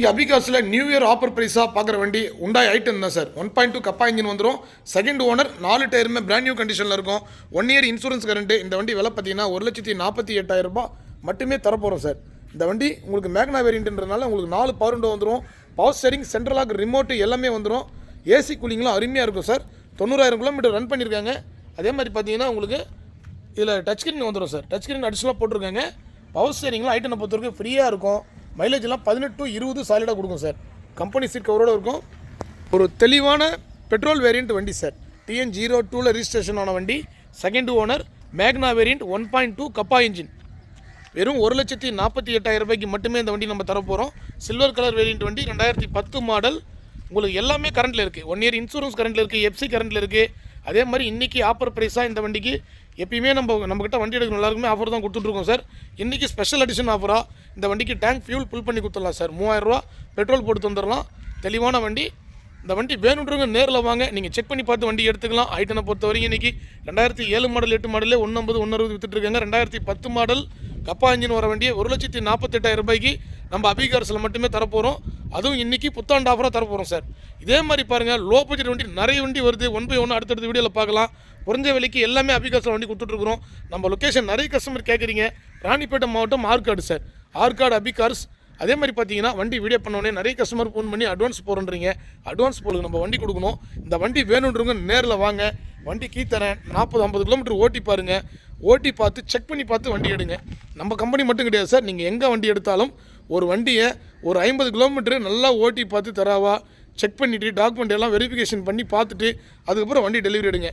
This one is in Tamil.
அபிகாஸில் நியூ இயர் ஆஃபர் ப்ரைஸாக பார்க்குற வண்டி உண்டாய் ஐட்டம் தான் சார். 1.2 கப்பா இன்ஜின் வந்துடும். செகண்ட் ஓனர், 4 டயருமே பிராண்ட் நியூ கண்டிஷனில் இருக்கும். 1 இயர் இன்சூரன்ஸ் கரண்ட்டு. இந்த வண்டி விலை பார்த்தீங்கன்னா 1,48,000 ரூபாய் மட்டுமே தரப்போகிறோம் சார். இந்த வண்டி உங்களுக்கு மேக்னா வேரியண்ட்ன்றதுனால உங்களுக்கு 4 பவர் விண்டோ வந்துடும். Power steering, central lock, remote எல்லாமே வந்துடும். ஏசி கூலிங்லாம் அருமையாக இருக்கும் சார். 90,000 கிலோமீட்டர் ரன் பண்ணியிருக்காங்க. அதே மாதிரி பார்த்தீங்கன்னா உங்களுக்கு இதில் டச் ஸ்க்ரீன் வந்துடும் சார். டச் ஸ்க்ரீன் அடிஷனலாக போட்டிருக்காங்க. பவர் ஸ்டேரிங்லாம் ஐட்டனை பொறுத்த வரைக்கும் ஃப்ரீயாக இருக்கும். மைலேஜெல்லாம் 18 to 20 சாலிடாக கொடுக்கும் சார். கம்பெனி சீட் கவரோடு இருக்கும். ஒரு தெளிவான பெட்ரோல் வேரியண்ட் வண்டி சார். TN02 ரிஜிஸ்ட்ரேஷன் ஆன வண்டி. செகண்ட் ஓனர், மேக்னா வேரியண்ட், 1.2 கப்பா இன்ஜின். வெறும் 1,48,000 ரூபாய்க்கு மட்டுமே இந்த வண்டி நம்ம தரப்போகிறோம். சில்வர் கலர் வேரியண்ட் வண்டி, 2010 மாடல். உங்களுக்கு எல்லாமே கரண்ட்டில் இருக்குது. 1 இயர் இன்சூரன்ஸ் கரண்ட்டில் இருக்குது. எஃப்சி கரண்ட்டில் இருக்குது. அதே மாதிரி இன்றைக்கி ஆஃபர் ப்ரைஸாக இந்த வண்டிக்கு எப்பயுமே நம்மக்கிட்ட வண்டி எடுக்கணும் எல்லாருக்குமே ஆஃபர் தான் கொடுத்துட்ருக்கோம் சார். இன்றைக்கி ஸ்பெஷல் அடிஷன் ஆஃபராக இந்த வண்டிக்கு டேங்க் ஃபியூல் ஃபில் பண்ணி கொடுத்துடலாம் சார். 3000 ரூபா பெட்ரோல் போட்டு தந்துடலாம். தெளிவான வண்டி. இந்த வண்டி வேணுன்றவங்க நேரில் வாங்க, நீங்கள் செக் பண்ணி பார்த்து வண்டி எடுத்துக்கலாம். ஐட்டனை பொறுத்த வரைக்கும் இன்றைக்கி 2007 மாடல் 8 மாடலே 150, 160 விற்றுட்ருக்காங்க. 2010 மாடல் கப்பா இன்ஜின் வர வண்டியை 1,48,000 ரூபாய்க்கு நம்ம அபிகார்ஸில் மட்டுமே தரப்போகிறோம். அதுவும் இன்றைக்கி புத்தாண்டு ஆஃபராக தரப்போகிறோம் சார். இதே மாதிரி பாருங்கள், லோ பட்ஜெட் வண்டி நிறைய வண்டி வருது. 1 by 1 அடுத்தடுத்த வீடியோவில் பார்க்கலாம். குறைஞ்ச விலைக்கு எல்லாமே அபிகாஸில் வண்டி கொடுத்துட்ருக்குறோம். நம்ம லொக்கேஷன் நிறைய கஸ்டமர் கேட்குறீங்க. ராணிப்பேட்டை மாவட்டம் ஆற்காடு சார். ஆற்காடு அபிகார்ஸ். அதே மாதிரி பார்த்தீங்கன்னா வண்டி வீடியோ பண்ணோடனே நிறைய கஸ்டமர் ஃபோன் பண்ணி அட்வான்ஸ் போகிறோன்றீங்க. அட்வான்ஸ் போடுங்க, நம்ம வண்டி கொடுக்கணும். இந்த வண்டி வேணுன்றவங்க நேரில் வாங்க. வண்டி கீத்தரேன் 40-50 கிலோமீட்டர் ஓட்டி பாருங்கள். ஓட்டி பார்த்து செக் பண்ணி பார்த்து வண்டி எடுங்க. நம்ம கம்பெனி மட்டும் கிடையாது சார். நீங்கள் எங்கே வண்டி எடுத்தாலும் ஒரு வண்டியை ஒரு 50 கிலோமீட்டர் நல்லா ஓட்டி பார்த்து தராவா செக் பண்ணிவிட்டு டாக்குமெண்ட் எல்லாம் வெரிஃபிகேஷன் பண்ணி பார்த்துட்டு அதுக்கப்புறம் வண்டி டெலிவரி எடுங்க.